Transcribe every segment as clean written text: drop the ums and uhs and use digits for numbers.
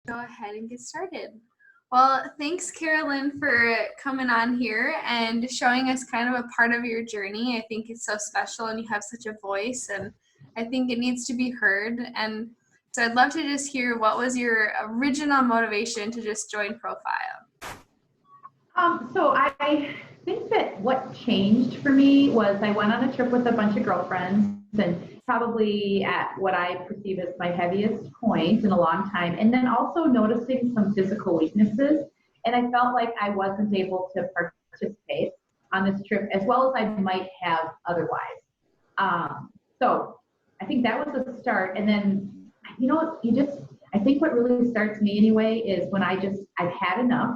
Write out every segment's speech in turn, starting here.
go ahead and get started. Well, thanks, Carolyn, for coming on here and showing us kind of a part of your journey. I think it's so special and you have such a voice, and I think it needs to be heard. And so I'd love to just hear, what was your original motivation to just join Profile? So I think that what changed for me was I went on a trip with a bunch of girlfriends, and probably at what I perceive as my heaviest point in a long time, and then also noticing some physical weaknesses. And I felt like I wasn't able to participate on this trip as well as I might have otherwise. So I think that was the start. And then, I think what really starts me anyway is when I've had enough.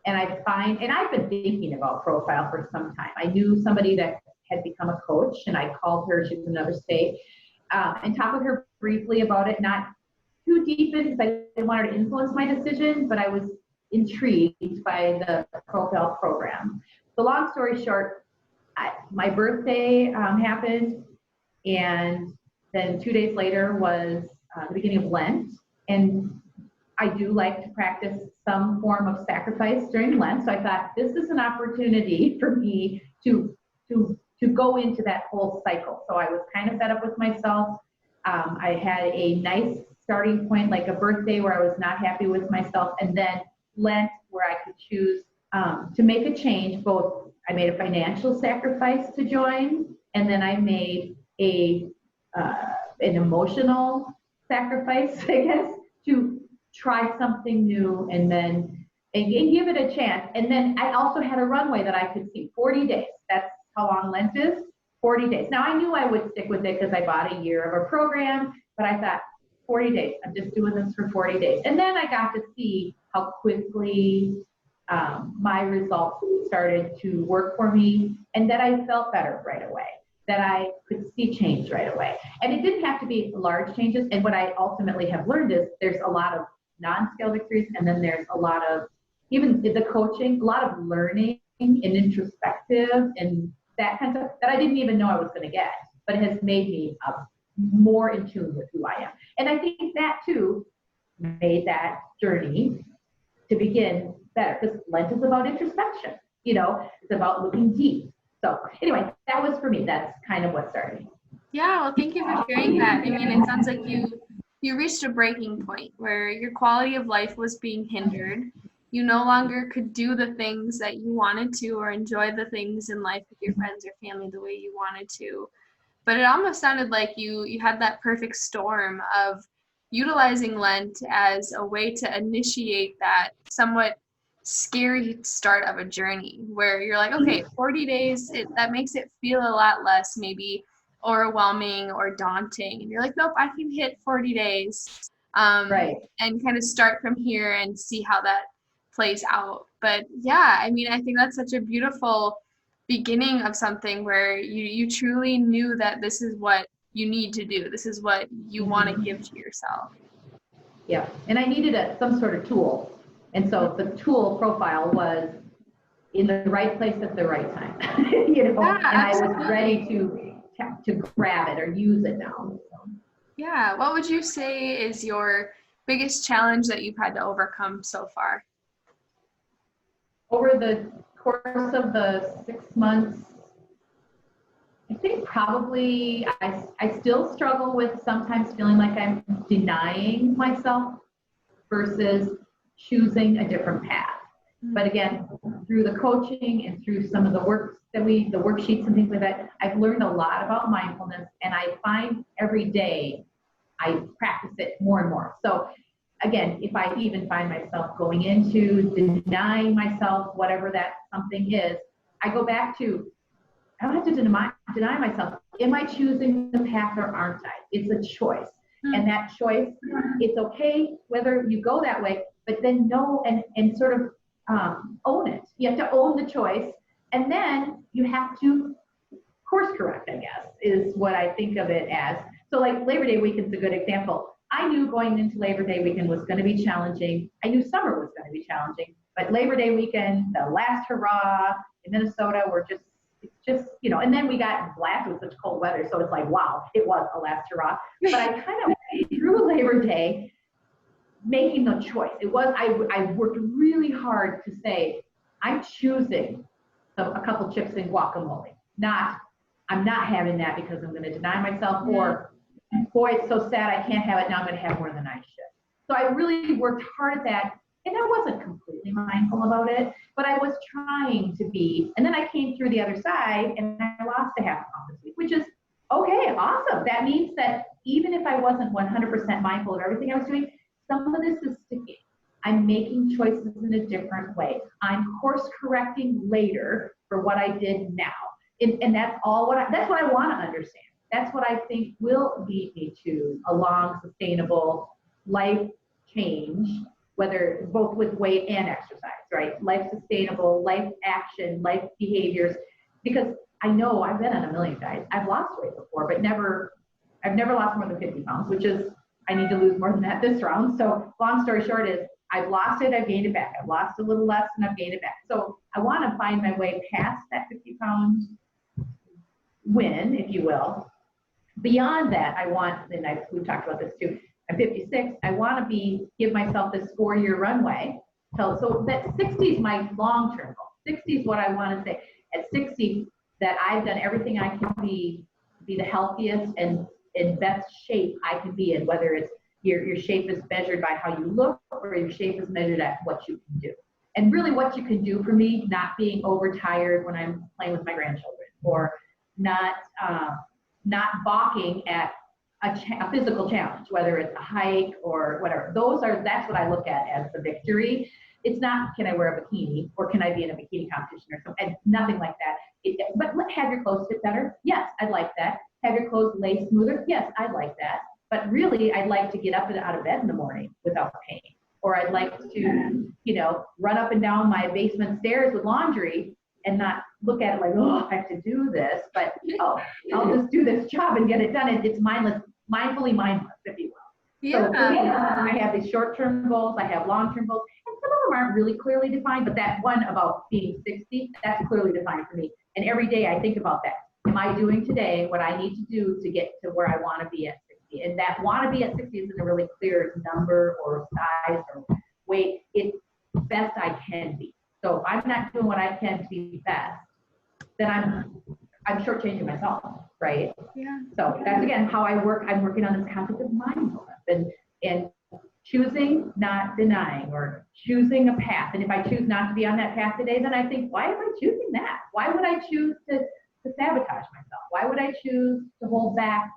And I've been thinking about Profile for some time. I knew somebody that had become a coach, and I called her, she's in another state, and talked with her briefly about it, not too deep in, because I didn't want her to influence my decision, but I was intrigued by the Profile program. So long story short, my birthday happened, and then 2 days later was the beginning of Lent, and I do like to practice some form of sacrifice during Lent, so I thought this is an opportunity for me to go into that whole cycle. So I was kind of fed up with myself. I had a nice starting point, like a birthday where I was not happy with myself, and then Lent where I could choose to make a change. Both I made a financial sacrifice to join, and then I made an emotional sacrifice, I guess, to try something new and give it a chance. And then I also had a runway that I could see, 40 days. That's how long Lent is, 40 days. Now I knew I would stick with it because I bought a year of a program, but I thought 40 days, I'm just doing this for 40 days. And then I got to see how quickly my results started to work for me, and that I felt better right away, that I could see change right away. And it didn't have to be large changes. And what I ultimately have learned is there's a lot of non-scale victories, and then there's a lot of, even the coaching, a lot of learning and introspective and that kind of stuff that I didn't even know I was going to get, but it has made me more in tune with who I am. And I think that too made that journey to begin better, because Lent is about introspection, it's about looking deep. So anyway, that was for me. That's kind of what started. Yeah, well, thank you for sharing that. I mean, it sounds like you reached a breaking point where your quality of life was being hindered. You no longer could do the things that you wanted to, or enjoy the things in life with your friends or family the way you wanted to. But it almost sounded like you had that perfect storm of utilizing Lent as a way to initiate that somewhat scary start of a journey where you're like, okay, 40 days, that makes it feel a lot less maybe overwhelming or daunting, and you're like, nope, I can hit 40 days Right. and kind of start from here and see how that plays out. But yeah, I mean, I think that's such a beautiful beginning of something where you truly knew that this is what you need to do, this is what you want to give to yourself. Yeah, and I needed some sort of tool, and so the tool Profile was in the right place at the right time. Yeah, and absolutely. I was ready to grab it or use it now. So. Yeah, what would you say is your biggest challenge that you've had to overcome so far? Over the course of the 6 months, I think probably I still struggle with sometimes feeling like I'm denying myself versus choosing a different path. But again, through the coaching and through some of the the worksheets and things like that, I've learned a lot about mindfulness, and I find every day I practice it more and more. So again, if I even find myself going into denying myself, whatever that something is, I go back to, I don't have to deny myself. Am I choosing the path or aren't I? It's a choice. And that choice, it's okay whether you go that way, but then know and sort of own it. You have to own the choice, and then you have to course correct, I guess, is what I think of it as. So like Labor Day weekend's a good example. I knew going into Labor Day weekend was going to be challenging. I knew summer was going to be challenging, but Labor Day weekend, the last hurrah in Minnesota, it's just, and then we got blasted with such cold weather. So it's like, wow, it was a last hurrah. But I kind of through Labor Day making the choice. It was, I worked really hard to say, I'm choosing a couple chips and guacamole. Not, I'm not having that because I'm going to deny myself, or boy, it's so sad I can't have it now, I'm going to have more than I should. So I really worked hard at that, and I wasn't completely mindful about it, but I was trying to be. And then I came through the other side, and I lost a half pound this week, which is okay, awesome. That means that even if I wasn't 100% mindful of everything I was doing, some of this is sticking. I'm making choices in a different way. I'm course correcting later for what I did now. And that's all that's what I want to understand. That's what I think will lead me to a long, sustainable life change, whether both with weight and exercise, right? Life sustainable, life action, life behaviors. Because I know I've been on a million diets. I've lost weight before, but I've never lost more than 50 pounds, which is, I need to lose more than that this round. So long story short is, I've lost it, I've gained it back. I've lost a little less and I've gained it back. So I want to find my way past that 50 pound win, if you will. Beyond that, I want, and we've talked about this too, I'm 56, I want to give myself this 4-year runway. So that 60 is my long-term goal. 60 is what I want to say. At 60, that I've done everything I can be the healthiest and in best shape I can be in, whether it's your shape is measured by how you look, or your shape is measured at what you can do. And really what you can do for me, not being overtired when I'm playing with my grandchildren, or not balking at a physical challenge, whether it's a hike or whatever. That's what I look at as the victory. It's not, can I wear a bikini, or can I be in a bikini competition or something, and nothing like that. But have your clothes fit better? Yes, I'd like that. Have your clothes lay smoother? Yes, I'd like that. But really, I'd like to get up and out of bed in the morning without pain. Or I'd like to, run up and down my basement stairs with laundry and not look at it like, oh, I have to do this. But, I'll just do this job and get it done. It's mindfully mindless, if you will. Yeah. So I have these short-term goals. I have long-term goals. And some of them aren't really clearly defined, but that one about being 60, that's clearly defined for me. And every day I think about that. Am I doing today what I need to do to get to where I want to be at 60? And that want to be at 60 isn't a really clear number or size or weight. It's best I can be. So if I'm not doing what I can to be best, then I'm shortchanging myself, right? Yeah. So that's again how I work. I'm working on this concept of mindfulness and choosing, not denying, or choosing a path. And if I choose not to be on that path today, then I think, why am I choosing that? Why would I choose to sabotage myself? Why would I choose to hold back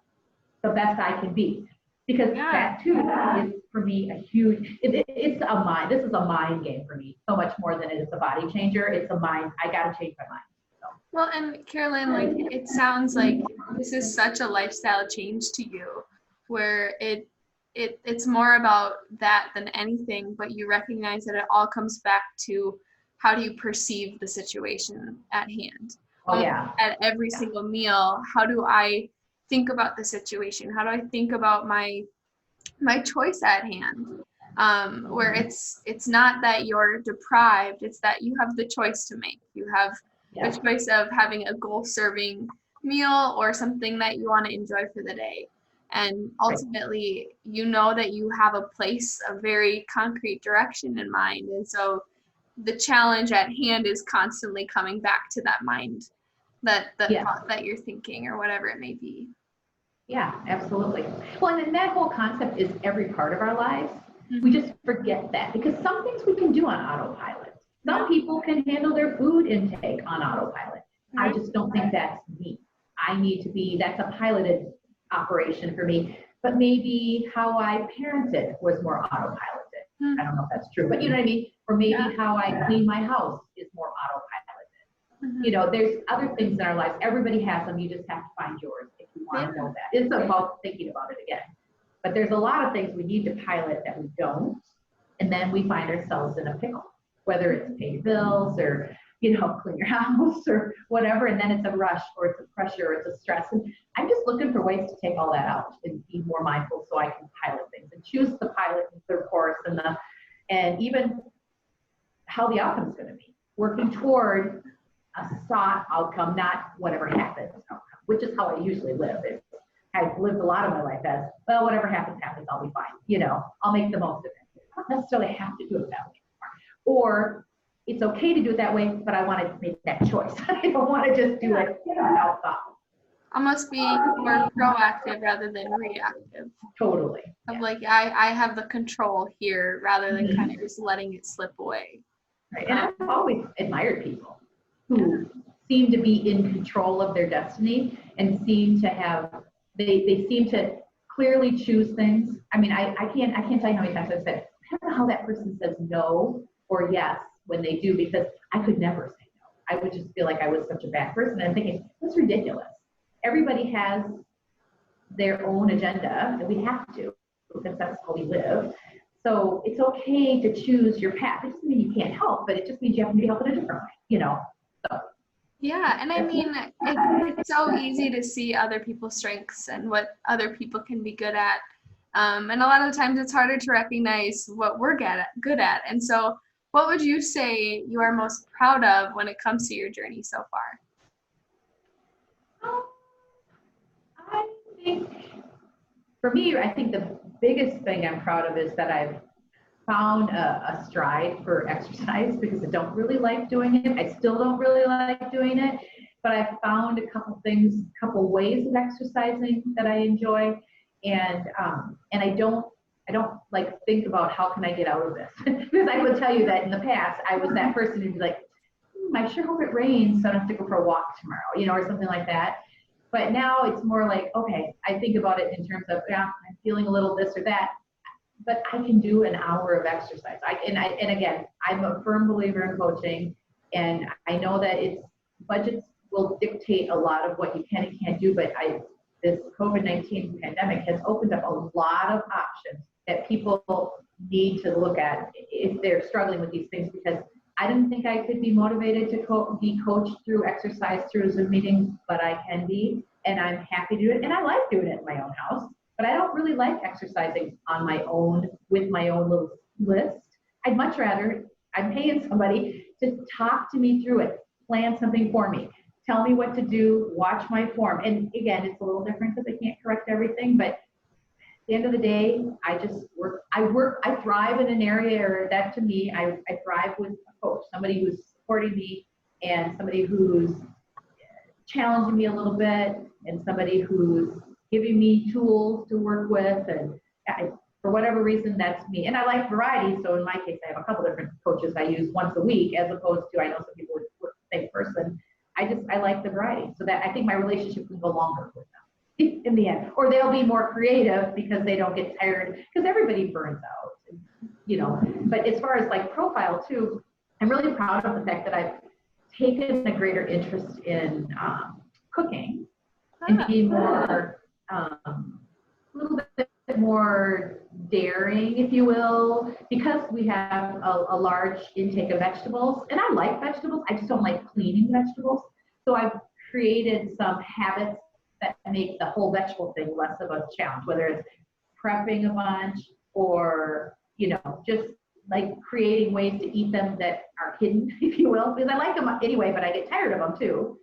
the best I can be? Because that too is for me a huge, it's a mind. This is a mind game for me, so much more than it is a body changer. It's a mind. I got to change my mind. So. Well, and Carolyn, it sounds like this is such a lifestyle change to you, where it's more about that than anything, but you recognize that it all comes back to how do you perceive the situation at hand. Oh, yeah. At every single meal, how do I think about the situation? How do I think about my choice at hand? Where it's not that you're deprived, it's that you have the choice to make. You have the choice of having a goal-serving meal or something that you want to enjoy for the day. And ultimately, you know that you have a place, a very concrete direction in mind. And so the challenge at hand is constantly coming back to that mind, that thought that you're thinking, or whatever it may be. Yeah, absolutely. Well, and then that whole concept is every part of our lives. Mm-hmm. We just forget that, because some things we can do on autopilot. Some people can handle their food intake on autopilot. Mm-hmm. I just don't think that's me. I need to be, that's a piloted operation for me. But maybe how I parented was more autopiloted. Mm-hmm. I don't know if that's true, but you know what I mean? Or maybe how I clean my house is more autopiloted. Mm-hmm. There's other things in our lives. Everybody has them. You just have to find yours if you want to know that. It's about thinking about it again. But there's a lot of things we need to pilot that we don't. And then we find ourselves in a pickle, whether it's pay your bills or, clean your house or whatever. And then it's a rush, or it's a pressure, or it's a stress. And I'm just looking for ways to take all that out and be more mindful so I can pilot things and choose the pilot and the course and even how the outcome is going to be. Working toward a sought outcome, not whatever happens outcome, which is how I usually live. I've lived a lot of my life as, well, whatever happens, I'll be fine. I'll make the most of it. don't necessarily have to do it that way. Or it's okay to do it that way, but I want to make that choice. I don't want to just do it without thought. Almost being more proactive rather than reactive. Totally. Of like, I have the control here rather than kind of just letting it slip away. Right. And I've always admired people who seem to be in control of their destiny and seem to have, they seem to clearly choose things. I mean, I can't tell you how many times I've said, I don't know how that person says no or yes when they do, because I could never say no. I would just feel like I was such a bad person. And I'm thinking, that's ridiculous. Everybody has their own agenda, and we have to, because that's how we live. So it's okay to choose your path. It doesn't mean you can't help, but it just means you have to be helping a different way, you know. So. Yeah, and I mean, it's so easy to see other people's strengths and what other people can be good at. And a lot of the times it's harder to recognize what we're good at. And so what would you say you are most proud of when it comes to your journey so far? I think, for me, I think the biggest thing I'm proud of is that I've found a stride for exercise, because I don't really like doing it. I still don't really like doing it, but I've found a couple ways of exercising that I enjoy, and I don't like think about how can I get out of this, because I will tell you that in the past I was that person who'd be like, I sure hope it rains so I don't have to go for a walk tomorrow, you know, or something like that. But now it's more like, okay, I think about it in terms of, yeah, I'm feeling a little this or that, but I can do an hour of exercise. And again, I'm a firm believer in coaching, and I know that budgets will dictate a lot of what you can and can't do, but this COVID-19 pandemic has opened up a lot of options that people need to look at if they're struggling with these things, because I didn't think I could be motivated to be coached through exercise, through Zoom meetings, but I can be, and I'm happy to do it. And I like doing it in my own house, but I don't really like exercising on my own with my own little list. I'd much rather, I'm paying somebody to talk to me through it, plan something for me, tell me what to do, watch my form. And again, it's a little different because I can't correct everything, but at the end of the day, I just work, I thrive in an area, or that to me, I thrive with a coach, somebody who's supporting me and somebody who's challenging me a little bit and somebody who's giving me tools to work with. And for whatever reason, that's me. And I like variety. So in my case, I have a couple different coaches I use once a week, as opposed to, I know some people would work the same person. I like the variety, so that I think my relationship can go longer with them in the end, or they'll be more creative because they don't get tired, because everybody burns out, you know. But as far as like profile too, I'm really proud of the fact that I've taken a greater interest in cooking and being more, a little bit more daring, if you will, because we have a large intake of vegetables. And I like vegetables, I just don't like cleaning vegetables. So I've created some habits that make the whole vegetable thing less of a challenge, whether it's prepping a bunch or, you know, just like creating ways to eat them that are hidden, if you will, because I like them anyway, but I get tired of them too.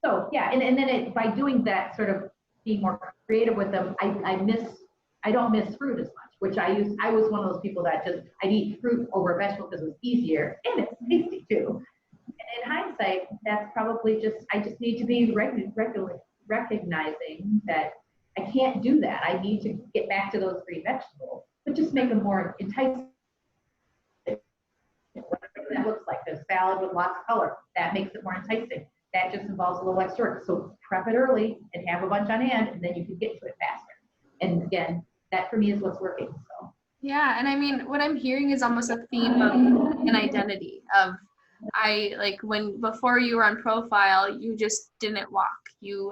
So yeah, and then by doing that, sort of being more creative with them, I don't miss fruit as much, which I was one of those people that just, I'd eat fruit over a vegetable because it was easier and it's tasty too. And in hindsight, that's probably just, I just need to be regularly recognizing that I can't do that. I need to get back to those green vegetables, but just make them more enticing. Whatever that looks like, a salad with lots of color, that makes it more enticing. That just involves a little extra work. So prep it early and have a bunch on hand, and then you can get to it faster. And again, that for me is what's working. So yeah, and I mean, what I'm hearing is almost a theme of an identity of, before you were on profile, you just didn't walk.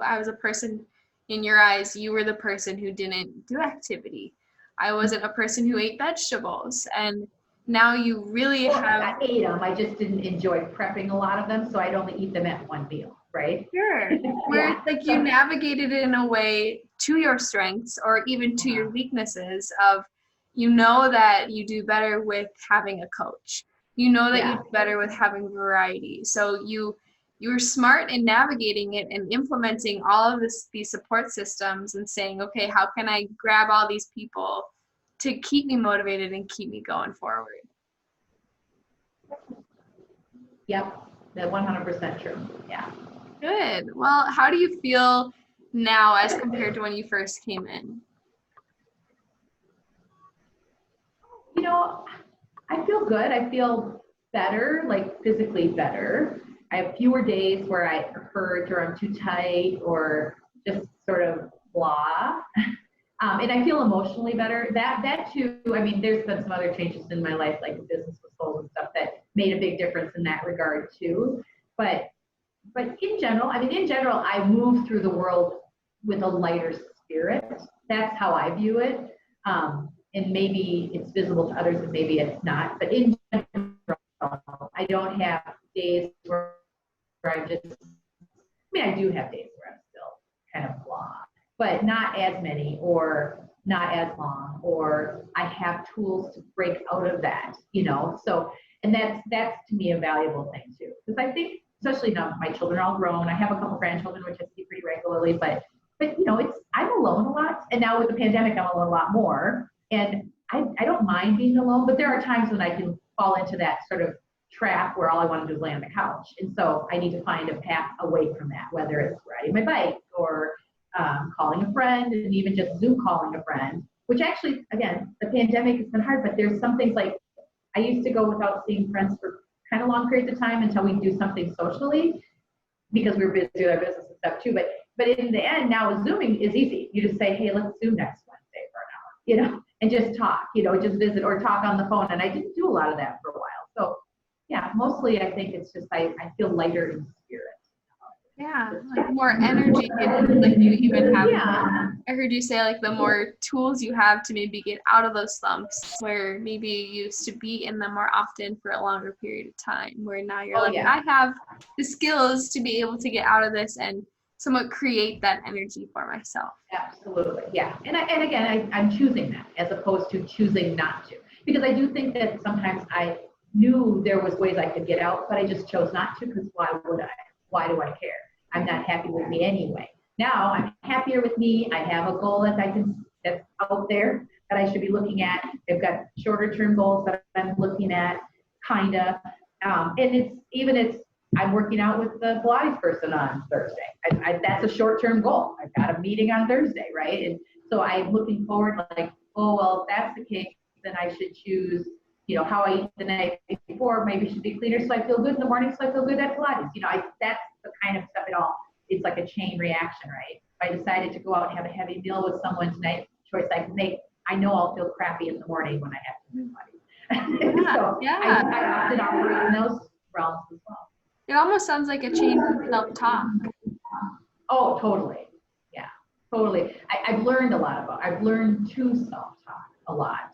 I was a person, in your eyes, you were the person who didn't do activity. I wasn't a person who ate vegetables, and now you really have. I ate them, I just didn't enjoy prepping a lot of them, so I'd only eat them at one meal, right? Sure. Where it's like you navigated it in a way to your strengths or even to your weaknesses of, you know that you do better with having a coach. You know that you do better with having variety. So you were smart in navigating it and implementing all of these support systems and saying, okay, how can I grab all these people to keep me motivated and keep me going forward. Yep, that's 100% true. Yeah. Good. Well, how do you feel now as compared to when you first came in? You know, I feel good. I feel better, like physically better. I have fewer days where I hurt or I'm too tight or just sort of blah. And I feel emotionally better. That too, I mean, there's been some other changes in my life, like the business was sold and stuff that made a big difference in that regard too. But in general, I move through the world with a lighter spirit. That's how I view it. And maybe it's visible to others and maybe it's not. But in general, I don't have days where I I do have days where I'm still kind of blah, but not as many or not as long, or I have tools to break out of that, So, and that's to me a valuable thing too. Because I think, especially now my children are all grown, I have a couple grandchildren, which I see pretty regularly, but I'm alone a lot. And now with the pandemic, I'm alone a lot more. And I don't mind being alone, but there are times when I can fall into that sort of trap where all I want to do is lay on the couch. And so I need to find a path away from that, whether it's riding my bike or calling a friend, and even just Zoom calling a friend, which actually, again, the pandemic has been hard, but there's some things like I used to go without seeing friends for kind of long periods of time until we do something socially because we were busy with our business and stuff too. But in the end, now Zooming is easy. You just say, hey, let's Zoom next Wednesday for an hour, and just talk, just visit or talk on the phone. And I didn't do a lot of that for a while. So yeah, mostly I think it's just I feel lighter in spirit. Yeah, like more energy, like you even have. Yeah. I heard you say like the more tools you have to maybe get out of those slumps where maybe you used to be in them more often for a longer period of time, where now you're I have the skills to be able to get out of this and somewhat create that energy for myself. Absolutely, yeah. And again, I'm choosing that as opposed to choosing not to, because I do think that sometimes I knew there was ways I could get out, but I just chose not to because why would I? Why do I care? I'm not happy with me anyway. Now I'm happier with me. I have a goal that's out there that I should be looking at. I've got shorter term goals that I'm looking at, kinda. And I'm working out with the Pilates person on Thursday. That's a short term goal. I've got a meeting on Thursday, right? And so I'm looking forward like, oh, well, if that's the case, then I should choose, how I eat the night before maybe should be cleaner so I feel good in the morning so I feel good at Pilates. That's the kind of stuff it's like a chain reaction, right? If I decided to go out and have a heavy meal with someone tonight, choice I can make, I know I'll feel crappy in the morning when I have to do Pilates. I often operate in those realms as well. It almost sounds like a change in self-talk. Oh, totally. Yeah, totally. I've learned to self-talk a lot.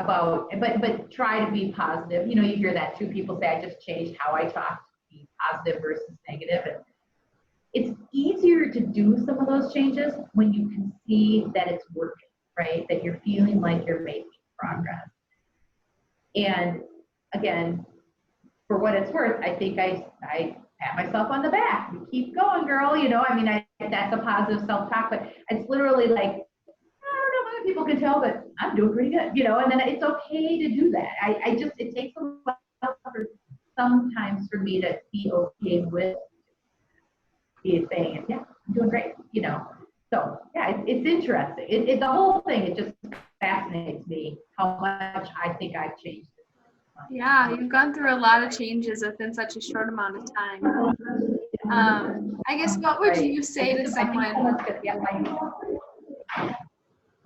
But try to be positive. You hear that too. People say, I just changed how I talk to be positive versus negative. And it's easier to do some of those changes when you can see that it's working, right? That you're feeling like you're making progress. And again, for what it's worth, I think I pat myself on the back. You keep going, girl. That's a positive self-talk, but it's literally like, people can tell, but I'm doing pretty good, and then it's okay to do that. It takes a while sometimes for me to be okay with saying, yeah, I'm doing great, So yeah, it's interesting. The whole thing, it just fascinates me how much I think I've changed. Yeah, you've gone through a lot of changes within such a short amount of time. I guess what would you say to someone?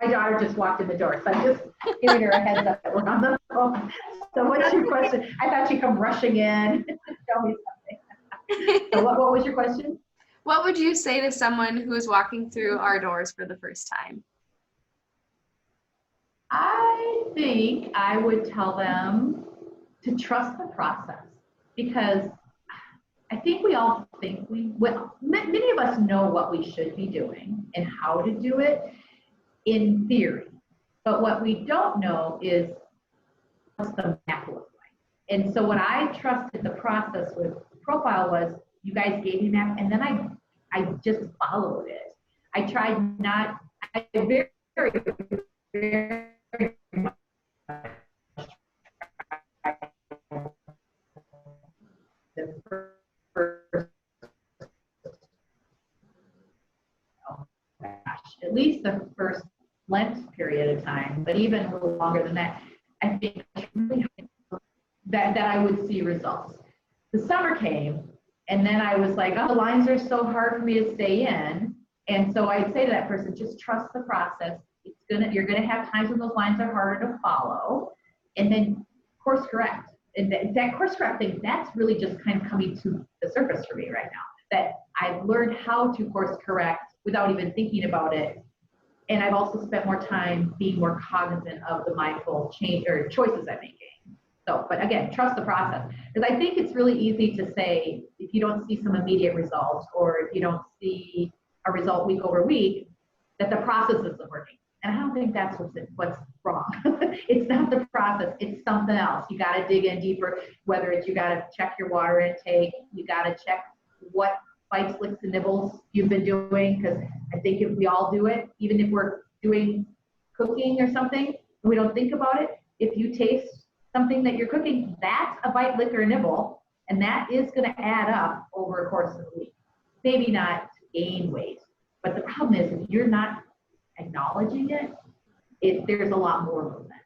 My daughter just walked in the door, so I'm just giving her a heads up that we're on the phone. So what's your question? I thought she'd come rushing in. Tell me something. So what was your question? What would you say to someone who is walking through our doors for the first time? I think I would tell them to trust the process, because I think we all think many of us know what we should be doing and how to do it in theory, but what we don't know is what's the map look like. And so what I trusted the process with Profile was, you guys gave me a map, and then I just followed it. I very very much the first, oh gosh, at least the first Lent period of time, but even a little longer than that, I think that I would see results. The summer came, and then I was like, oh, the lines are so hard for me to stay in. And so I'd say to that person, just trust the process. You're gonna have times when those lines are harder to follow, and then course correct. And that course correcting, that's really just kind of coming to the surface for me right now. That I've learned how to course correct without even thinking about it. And I've also spent more time being more cognizant of the mindful change or choices I'm making. So, but again, trust the process. Because I think it's really easy to say, if you don't see some immediate results, or if you don't see a result week over week, that the process isn't working. And I don't think that's what's wrong. It's not the process, it's something else. You got to dig in deeper, whether it's you got to check your water intake, you got to check what bites, licks, and nibbles you've been doing. Because I think if we all do it, even if we're doing cooking or something, and we don't think about it, if you taste something that you're cooking, that's a bite, lick, or nibble, and that is going to add up over a course of a week. Maybe not to gain weight, but the problem is if you're not acknowledging it, there's a lot more movement.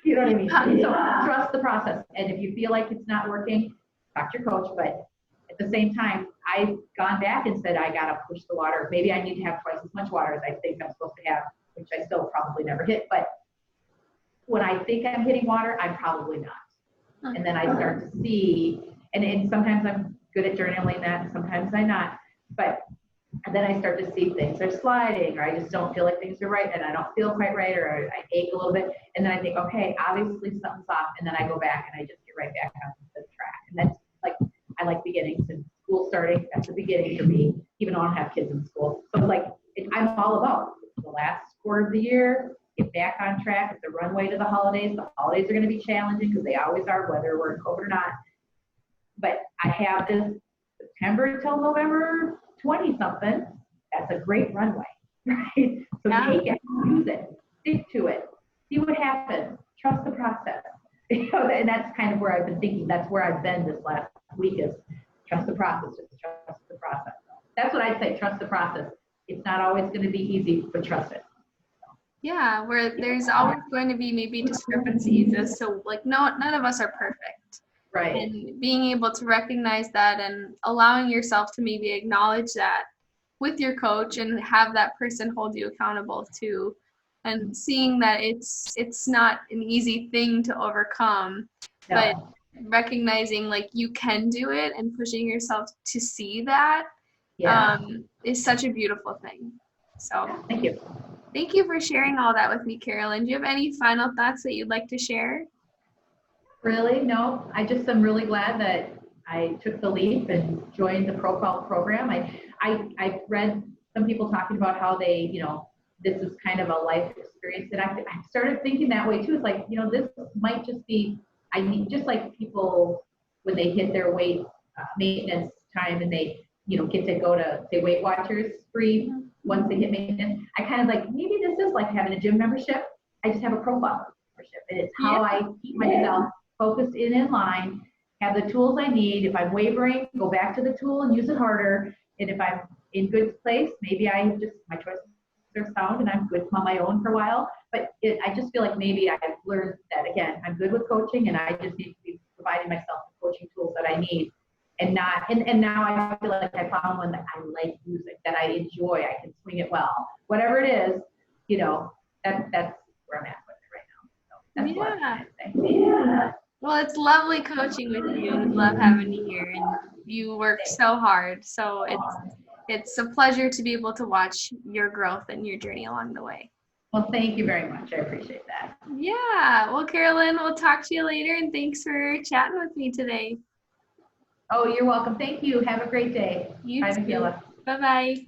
You know what I mean? So trust the process, and if you feel like it's not working, talk to your coach. But at the same time, I've gone back and said I gotta push the water. Maybe I need to have twice as much water as I think I'm supposed to have, which I still probably never hit. But when I think I'm hitting water, I'm probably not. And then I start to see, and sometimes I'm good at journaling that, and sometimes I'm not. But then I start to see things are sliding, or I just don't feel like things are right, and I don't feel quite right, or I ache a little bit. And then I think, okay, obviously something's off. And then I go back and I just get right back on the track. And that's like, I like beginnings, and school starting, that's the beginning for me, even though I don't have kids in school. So like, I'm all about the last quarter of the year, get back on track. It's a runway to the holidays. The holidays are going to be challenging because they always are, whether we're in COVID or not. But I have this September till November 20-something. That's a great runway, right? So take it, use it, stick to it, see what happens, trust the process. You know, and that's kind of where I've been thinking. That's where I've been this last week, is trust the process, just trust the process. That's what I'd say, trust the process. It's not always going to be easy, but trust it. Yeah, where there's always going to be maybe discrepancies as to, like, no, none of us are perfect. Right. And being able to recognize that and allowing yourself to maybe acknowledge that with your coach and have that person hold you accountable too. And seeing that it's not an easy thing to overcome, but recognizing like you can do it and pushing yourself to see that is such a beautiful thing. So thank you. Thank you for sharing all that with me, Carolyn. Do you have any final thoughts that you'd like to share? Really? No, I just am really glad that I took the leap and joined the Profile program. I read some people talking about how they, you know, this is kind of a life experience, and I started thinking that way too. It's like, you know, this might just be, I mean, just like people when they hit their weight maintenance time and they, you know, get to go to, say, Weight Watchers free once they hit maintenance. I kind of like, maybe this is like having a gym membership. I just have a Profile membership, and it's how I keep myself focused in line, have the tools I need. If I'm wavering, go back to the tool and use it harder. And if I'm in good place, maybe I just, my choices are sound and I'm good on my own for a while. But I just feel like maybe I've learned that, again, I'm good with coaching, and I just need to be providing myself the coaching tools that I need. And not, and now I feel like I found one that I like using, that I enjoy, I can swing it well. Whatever it is, you know, that's where I'm at with it right now. So that's what I'm trying to say. Yeah. Well, it's lovely coaching with you, and love having you here. And you work so hard, so it's a pleasure to be able to watch your growth and your journey along the way. Well, thank you very much. I appreciate that. Yeah. Well, Carolyn, we'll talk to you later, and thanks for chatting with me today. Oh, you're welcome. Thank you. Have a great day. You Bye, too. Mikayla. Bye-bye.